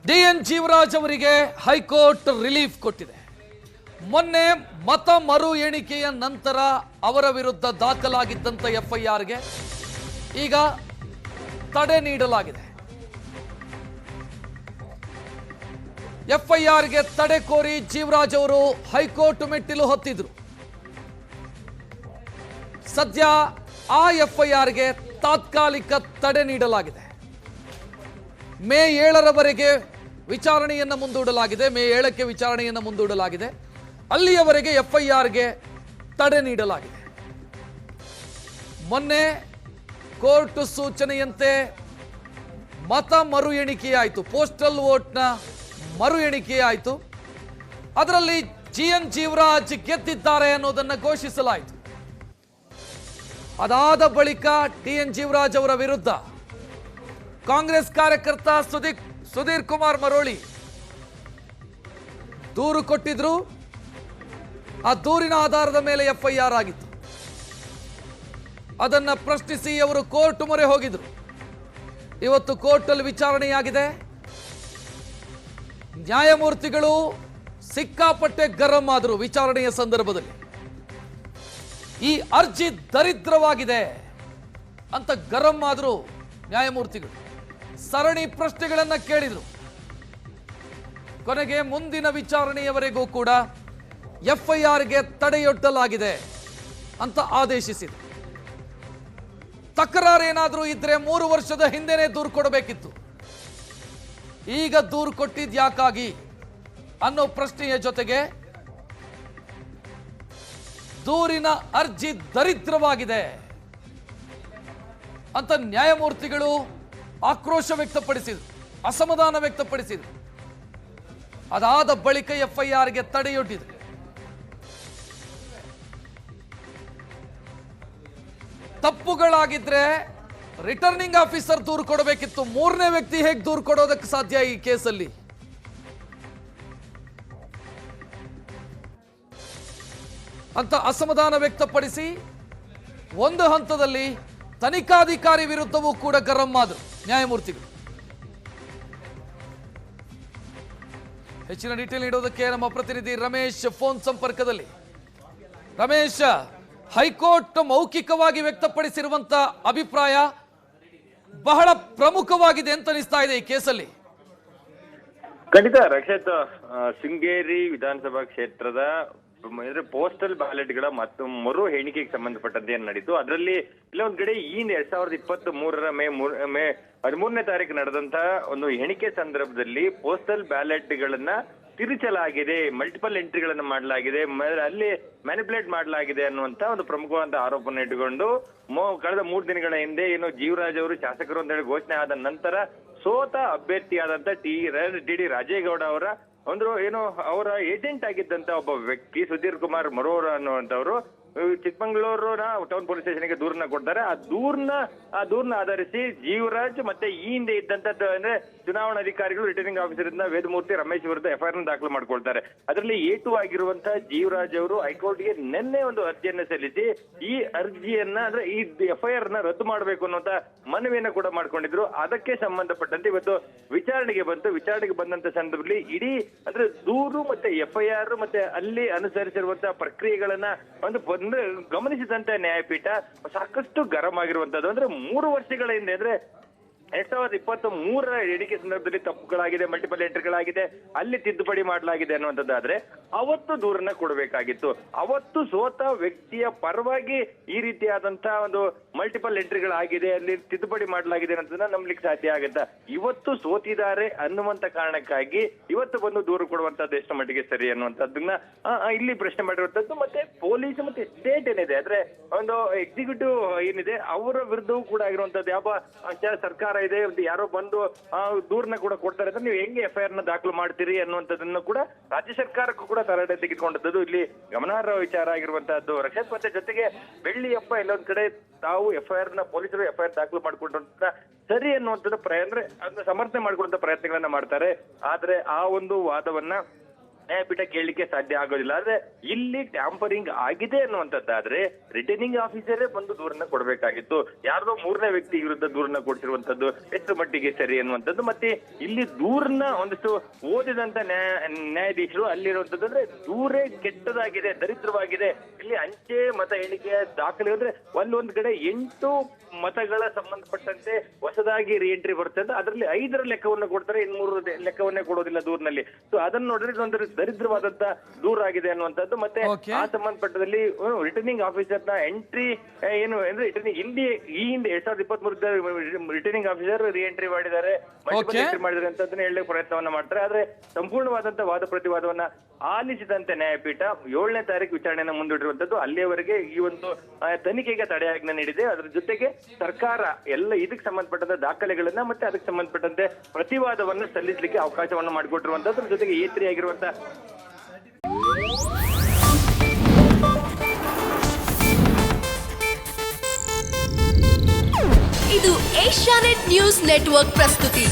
D N Jeevaraj ಅವರಿಗೆ high court relief ಕೊಟ್ಟಿದೆ. ಮೊನ್ನೆ ಮತ ಮರು ಎಣಿಕೆಯ ನಂತರ ಅವರ ವಿರುದ್ಧ ದಾಖಲಾಗಿದ್ದಂಥ ಎಫ್ಐಆರ್ಗೆ ಈಗ ತಡೆ ನೀಡಲಾಗಿದೆ. ಎಫ್ಐಆರ್ಗೆ ತಡೆ ಕೋರಿ ಜೀವರಾಜ್ ಅವರು ಹೈಕೋರ್ಟ್ ಮೆಟ್ಟಿಲು ಹತ್ತಿದ್ರು. ಸದ್ಯ ಆ ಎಫ್ಐಆರ್ಗೆ ತಾತ್ಕಾಲಿಕ ತಡೆ ನೀಡಲಾಗಿದೆ. ಮೇ 7ರವರೆಗೆ ವಿಚಾರಣೆಯನ್ನು ಮುಂದೂಡಲಾಗಿದೆ. ಮೇ 7ಕ್ಕೆ ವಿಚಾರಣೆಯನ್ನು ಮುಂದೂಡಲಾಗಿದೆ. ಅಲ್ಲಿಯವರೆಗೆ ಎಫ್ಐಆರ್ಗೆ ತಡೆ ನೀಡಲಾಗಿದೆ. ಮೊನ್ನೆ ಕೋರ್ಟ್ ಸೂಚನೆಯಂತೆ ಮತ ಮರು ಎಣಿಕೆಯಾಯಿತು. ಪೋಸ್ಟಲ್ ವೋಟ್ನ ಮರು ಎಣಿಕೆಯಾಯಿತು. ಅದರಲ್ಲಿ ಜಿಎನ್ ಜೀವರಾಜ್ ಗೆದ್ದಿದ್ದಾರೆ ಅನ್ನೋದನ್ನು ಘೋಷಿಸಲಾಯಿತು. ಅದಾದ ಬಳಿಕ ಡಿಎನ್ ಜೀವರಾಜ್ ಅವರ ವಿರುದ್ಧ ಕಾಂಗ್ರೆಸ್ ಕಾರ್ಯಕರ್ತ ಸುಧೀರ್ ಕುಮಾರ್ ಮರೋಳಿ ದೂರು ಕೊಟ್ಟಿದ್ರು. ಆ ದೂರಿನ ಆಧಾರದ ಮೇಲೆ ಎಫ್ಐಆರ್ ಆಗಿತ್ತು. ಅದನ್ನ ಪ್ರಶ್ನಿಸಿ ಅವರು ಕೋರ್ಟ್ ಮೊರೆ ಹೋಗಿದ್ರು. ಇವತ್ತು ಕೋರ್ಟ್ ಅಲ್ಲಿ ವಿಚಾರಣೆಯಾಗಿದೆ. ನ್ಯಾಯಮೂರ್ತಿಗಳು ಸಿಕ್ಕಾಪಟ್ಟೆ ಗರಂ ಆದರು. ವಿಚಾರಣೆಯ ಸಂದರ್ಭದಲ್ಲಿ ಈ ಅರ್ಜಿ ದರಿದ್ರವಾಗಿದೆ ಅಂತ ಗರಂ ಆದರು ನ್ಯಾಯಮೂರ್ತಿಗಳು. ಸರಣಿ ಪ್ರಶ್ನೆಗಳನ್ನ ಕೇಳಿದ್ರು. ಕೊನೆಗೆ ಮುಂದಿನ ವಿಚಾರಣೆಯವರೆಗೂ ಕೂಡ ಎಫ್ಐಆರ್ಗೆ ತಡೆಯೊಡ್ಡಲಾಗಿದೆ ಅಂತ ಆದೇಶಿಸಿದರು. ತಕರಾರೇನಾದರೂ ಇದ್ರೆ 3 ವರ್ಷದ ಹಿಂದೆನೇ ದೂರು ಕೊಡಬೇಕಿತ್ತು. ಈಗ ದೂರು ಕೊಟ್ಟಿದ್ಯಾಕಾಗಿ ಅನ್ನೋ ಪ್ರಶ್ನೆಯ ಜೊತೆಗೆ ದೂರಿನ ಅರ್ಜಿ ದರಿದ್ರವಾಗಿದೆ ಅಂತ ನ್ಯಾಯಮೂರ್ತಿಗಳು ಆಕ್ರೋಶ ವ್ಯಕ್ತಪಡಿಸಿದರು, ಅಸಮಾಧಾನ ವ್ಯಕ್ತಪಡಿಸಿದರು. ಅದಾದ ಬಳಿಕ ಎಫ್ಐಆರ್ಗೆ ತಡೆಯೊಡ್ಡಿದರು. ತಪ್ಪುಗಳಾಗಿದ್ರೆ ರಿಟರ್ನಿಂಗ್ ಆಫೀಸರ್ ದೂರು ಕೊಡಬೇಕಿತ್ತು. 3ನೇ ವ್ಯಕ್ತಿ ಹೇಗೆ ದೂರು ಕೊಡೋದಕ್ಕೆ ಸಾಧ್ಯ ಈ ಕೇಸಲ್ಲಿ? ಅಂತ ಅಸಮಾಧಾನ ವ್ಯಕ್ತಪಡಿಸಿ ಒಂದು ಹಂತದಲ್ಲಿ ತನಿಖಾಧಿಕಾರಿ ವಿರುದ್ಧವೂ ಕೂಡ ಗರಂ ಆದರು ನ್ಯಾಯಮೂರ್ತಿಗಳು. ಹೆಚ್ಚಿನ ಡೀಟೇಲ್ ನೀಡೋದಕ್ಕೆ ನಮ್ಮ ಪ್ರತಿನಿಧಿ ರಮೇಶ್ ಫೋನ್ ಸಂಪರ್ಕದಲ್ಲಿ. ರಮೇಶ್, ಹೈಕೋರ್ಟ್ ಮೌಖಿಕವಾಗಿ ವ್ಯಕ್ತಪಡಿಸಿರುವಂತ ಅಭಿಪ್ರಾಯ ಬಹಳ ಪ್ರಮುಖವಾಗಿದೆ ಅಂತ ಅನಿಸ್ತಾ ಇದೆ ಈ ಕೇಸಲ್ಲಿ. ಖಂಡಿತ ರಕ್ಷಿತ್, ಶೃಂಗೇರಿ ವಿಧಾನಸಭಾ ಕ್ಷೇತ್ರದ ಪೋಸ್ಟಲ್ ಬ್ಯಾಲೆಟ್ಗಳ ಮತ್ತು ಮರು ಎಣಿಕೆಗೆ ಸಂಬಂಧಪಟ್ಟಂತೆ ಏನ್ ನಡೀತು, ಅದರಲ್ಲಿ ಇಲ್ಲ ಒಂದ್ ಕಡೆ ಈ 2023 ಮೇ 13ನೇ ತಾರೀಕು ನಡೆದಂತಹ ಒಂದು ಎಣಿಕೆ ಸಂದರ್ಭದಲ್ಲಿ ಪೋಸ್ಟಲ್ ಬ್ಯಾಲೆಟ್ಗಳನ್ನ ತಿರುಚಲಾಗಿದೆ, ಮಲ್ಟಿಪಲ್ ಎಂಟ್ರಿಗಳನ್ನ ಮಾಡಲಾಗಿದೆ, ಅಲ್ಲಿ ಮ್ಯಾನಿಪುಲೇಟ್ ಮಾಡಲಾಗಿದೆ ಅನ್ನುವಂತ ಒಂದು ಪ್ರಮುಖವಾದ ಆರೋಪವನ್ನು ಇಟ್ಟುಕೊಂಡು ಕಳೆದ 3 ದಿನಗಳ ಹಿಂದೆ ಏನು ಜೀವರಾಜ್ ಅವರು ಶಾಸಕರು ಅಂತ ಹೇಳಿ ಘೋಷಣೆ ಆದ ನಂತರ ಸೋತ ಅಭ್ಯರ್ಥಿಯಾದಂತ ಡಿ ರಾಜೇಗೌಡ ಅವರ ಏನು ಅವರ ಏಜೆಂಟ್ ಆಗಿದ್ದಂತ ಒಬ್ಬ ವ್ಯಕ್ತಿ ಸುಧೀರ್ ಕುಮಾರ್ ಮರೋರ ಅನ್ನುವಂಥವ್ರು ಚಿಕ್ಕಮಂಗ್ಳೂರಿನ ಟೌನ್ ಪೊಲೀಸ್ ಸ್ಟೇಷನ್ಗೆ ದೂರನ್ನ ಕೊಡ್ತಾರೆ. ಆ ದೂರನ್ನ ಆಧರಿಸಿ ಜೀವರಾಜ್ ಮತ್ತೆ ಈ ಹಿಂದೆ ಇದ್ದಂತ ಅಂದ್ರೆ ಚುನಾವಣಾಧಿಕಾರಿಗಳು ರಿಟರ್ನಿಂಗ್ ಆಫೀಸರ್ ಇಂದ ವೇದಮೂರ್ತಿ ರಮೇಶ್ ವಿರುದ್ಧ ಎಫ್ಐಆರ್ ದಾಖಲು ಮಾಡ್ಕೊಳ್ತಾರೆ. ಅದರಲ್ಲಿ ಏಟು ಆಗಿರುವಂತಹ ಜೀವರಾಜ್ ಅವರು ಹೈಕೋರ್ಟ್ಗೆ ನಿನ್ನೆ ಒಂದು ಅರ್ಜಿಯನ್ನ ಸಲ್ಲಿಸಿ ಈ ಅರ್ಜಿಯನ್ನ ಅಂದ್ರೆ ಈ ಎಫ್ಐಆರ್ ನ ರದ್ದು ಮಾಡಬೇಕು ಅನ್ನುವಂತ ಮನವಿಯನ್ನ ಕೂಡ ಮಾಡ್ಕೊಂಡಿದ್ರು. ಅದಕ್ಕೆ ಸಂಬಂಧಪಟ್ಟಂತೆ ಇವತ್ತು ವಿಚಾರಣೆಗೆ ಬಂದಂತ ಸಂದರ್ಭದಲ್ಲಿ ಇಡೀ ಅಂದ್ರೆ ದೂರು ಮತ್ತೆ ಎಫ್ಐಆರ್ ಮತ್ತೆ ಅಲ್ಲಿ ಅನುಸರಿಸಿರುವಂತಹ ಪ್ರಕ್ರಿಯೆಗಳನ್ನ ಗಮನಿಸಿದಂತ ನ್ಯಾಯಪೀಠ ಸಾಕಷ್ಟು ಗರಂ ಆಗಿರುವಂತದ್ದು. ಅಂದ್ರೆ 3 ವರ್ಷಗಳ ಹಿಂದೆ ಅಂದ್ರೆ 2023 ಎಣಿಕೆ ಸಂದರ್ಭದಲ್ಲಿ ತಪ್ಪುಗಳಾಗಿದೆ, ಮಲ್ಟಿಪಲ್ ಎಂಟ್ರಿಗಳಾಗಿದೆ, ಅಲ್ಲಿ ತಿದ್ದುಪಡಿ ಮಾಡಲಾಗಿದೆ ಅನ್ನುವಂಥದ್ದಾದ್ರೆ ಅವತ್ತು ದೂರನ್ನ ಕೊಡಬೇಕಾಗಿತ್ತು. ಅವತ್ತು ಸೋತ ವ್ಯಕ್ತಿಯ ಪರವಾಗಿ ಈ ರೀತಿಯಾದಂತಹ ಒಂದು ಮಲ್ಟಿಪಲ್ ಎಂಟ್ರಿಗಳಾಗಿದೆ, ಅಲ್ಲಿ ತಿದ್ದುಪಡಿ ಮಾಡಲಾಗಿದೆ ಅನ್ನೋದನ್ನ ನಂಬಲಿಕ್ಕೆ ಸಾಧ್ಯ ಆಗುತ್ತಾ? ಇವತ್ತು ಸೋತಿದ್ದಾರೆ ಅನ್ನುವಂತ ಕಾರಣಕ್ಕಾಗಿ ಇವತ್ತು ಬಂದು ದೂರು ಕೊಡುವಂತದ್ದು ಎಷ್ಟು ಮಟ್ಟಿಗೆ ಸರಿ ಅನ್ನುವಂಥದ್ದನ್ನ ಇಲ್ಲಿ ಪ್ರಶ್ನೆ ಮಾಡಿರುವಂತದ್ದು. ಮತ್ತೆ ಪೊಲೀಸ್ ಮತ್ತೆ ಸ್ಟೇಟ್ ಏನಿದೆ ಅಂದ್ರೆ ಒಂದು ಎಕ್ಸಿಕ್ಯೂಟಿವ್ ಏನಿದೆ ಅವರ ವಿರುದ್ಧವೂ ಕೂಡ ಆಗಿರುವಂತದ್ದು ಯಾವ ಸರ್ಕಾರ ಇದೆ, ಯಾರೋ ಬಂದು ದೂರನ್ನ ಕೂಡ ಕೊಡ್ತಾರೆ ಅಂದ್ರೆ ನೀವು ಹೆಂಗೆ ಎಫ್ಐಆರ್ ನ ದಾಖಲು ಮಾಡ್ತೀರಿ ಅನ್ನುವಂಥದ್ದನ್ನು ಕೂಡ ರಾಜ್ಯ ಸರ್ಕಾರಕ್ಕೂ ಕೂಡ ತರಾಟೆ ತೆಗೆದುಕೊಂಡದ್ದು ಇಲ್ಲಿ ಗಮನಾರ್ಹ ವಿಚಾರ ಆಗಿರುವಂತಹದ್ದು. ರಕ್ಷಿತ್, ಮತ್ತೆ ಜೊತೆಗೆ ಬೆಳ್ಳಿಯಪ್ಪ ಎಲ್ಲೊಂದ್ ಕಡೆ ತಾವು ಎಫ್ಐಆರ್ ನ ಪೊಲೀಸರು ಎಫ್ಐಆರ್ ದಾಖಲು ಮಾಡ್ಕೊಂಡ್ರಂತ ಸರಿ ಅನ್ನುವಂಥದ್ದು ಅಂದ್ರೆ ಅದನ್ನ ಸಮರ್ಥನೆ ಮಾಡ್ಕೊಳ್ಳುವಂತ ಪ್ರಯತ್ನಗಳನ್ನ ಮಾಡ್ತಾರೆ. ಆದ್ರೆ ಆ ಒಂದು ವಾದವನ್ನ ನ್ಯಾಯಪೀಠ ಕೇಳಲಿಕ್ಕೆ ಸಾಧ್ಯ ಆಗೋದಿಲ್ಲ. ಆದ್ರೆ ಇಲ್ಲಿ ಟ್ಯಾಂಪರಿಂಗ್ ಆಗಿದೆ ಅನ್ನುವಂಥದ್ದಾದ್ರೆ ರಿಟರ್ನಿಂಗ್ ಆಫೀಸರೇ ಬಂದು ದೂರನ್ನ ಕೊಡಬೇಕಾಗಿತ್ತು. ಯಾರ್ದೋ ಮೂರನೇ ವ್ಯಕ್ತಿ ವಿರುದ್ಧ ದೂರನ್ನ ಕೊಡಿಸಿರುವಂತದ್ದು ಎಷ್ಟು ಮಟ್ಟಿಗೆ ಸರಿ ಅನ್ನುವಂಥದ್ದು. ಮತ್ತೆ ಇಲ್ಲಿ ದೂರನ್ನ ಒಂದಿಷ್ಟು ಓದಿದಂತ ನ್ಯಾಯಾಧೀಶರು ಅಲ್ಲಿರುವಂತದ್ದು ಅಂದ್ರೆ ದೂರೇ ಕೆಟ್ಟದಾಗಿದೆ, ದರಿದ್ರವಾಗಿದೆ. ಇಲ್ಲಿ ಅಂಚೆ ಮತ ಎಣಿಕೆಯ ದಾಖಲೆ ಅಂದ್ರೆ ಒಂದ್ ಕಡೆ 8 ಮತಗಳ ಸಂಬಂಧಪಟ್ಟಂತೆ ಹೊಸದಾಗಿ ರಿಎಂಟ್ರಿ ಬರ್ತದೆ, ಅದರಲ್ಲಿ 5ರ ಲೆಕ್ಕವನ್ನು ಕೊಡ್ತಾರೆ, ಇನ್ನು 3 ಲೆಕ್ಕವನ್ನೇ ಕೊಡೋದಿಲ್ಲ ದೂರಿನಲ್ಲಿ. ಸೊ ಅದನ್ನು ನೋಡಿದ್ರೆ ಇದೊಂದು ದರಿದ್ರವಾದಂತ ದೂರ ಆಗಿದೆ ಅನ್ನುವಂಥದ್ದು. ಮತ್ತೆ ಆ ಸಂಬಂಧಪಟ್ಟದಲ್ಲಿ ರಿಟರ್ನಿಂಗ್ ಆಫೀಸರ್ ನ ಎಂಟ್ರಿ ಏನು ಅಂದ್ರೆ ಹಿಂದೆ 2023 ರಿಟರ್ನಿಂಗ್ ಆಫೀಸರ್ ರಿಎಂಟ್ರಿ ಮಾಡಿದ್ದಾರೆ, ಎಂಟ್ರಿ ಮಾಡಿದ್ದಾರೆ ಅಂತ ಹೇಳಲಿಕ್ಕೆ ಪ್ರಯತ್ನವನ್ನ ಮಾಡ್ತಾರೆ. ಆದ್ರೆ ಸಂಪೂರ್ಣವಾದಂತ ವಾದ ಪ್ರತಿವಾದವನ್ನ ಆಲಿಸಿದಂತೆ ನ್ಯಾಯಪೀಠ 7ನೇ ತಾರೀಕು ವಿಚಾರಣೆಯನ್ನು ಮುಂದೂಡಿರುವಂತದ್ದು. ಅಲ್ಲಿಯವರೆಗೆ ಈ ಒಂದು ತನಿಖೆಗೆ ತಡೆಯಾಜ್ಞೆ ನೀಡಿದೆ. ಅದರ ಜೊತೆಗೆ ಸರ್ಕಾರ ಎಲ್ಲ ಇದಕ್ಕೆ ಸಂಬಂಧಪಟ್ಟಂತ ದಾಖಲೆಗಳನ್ನ ಮತ್ತೆ ಅದಕ್ಕೆ ಸಂಬಂಧಪಟ್ಟಂತೆ ಪ್ರತಿವಾದವನ್ನು ಸಲ್ಲಿಸಲಿಕ್ಕೆ ಅವಕಾಶವನ್ನು ಮಾಡಿಕೊಟ್ಟಿರುವಂತದ್ರ ಜೊತೆಗೆ ಏತ್ರಿ ಆಗಿರುವಂತ ಇದು ಏಷ್ಯಾನೆಟ್ ನ್ಯೂಸ್ ನೆಟ್ವರ್ಕ್ ಪ್ರಸ್ತುತಿ.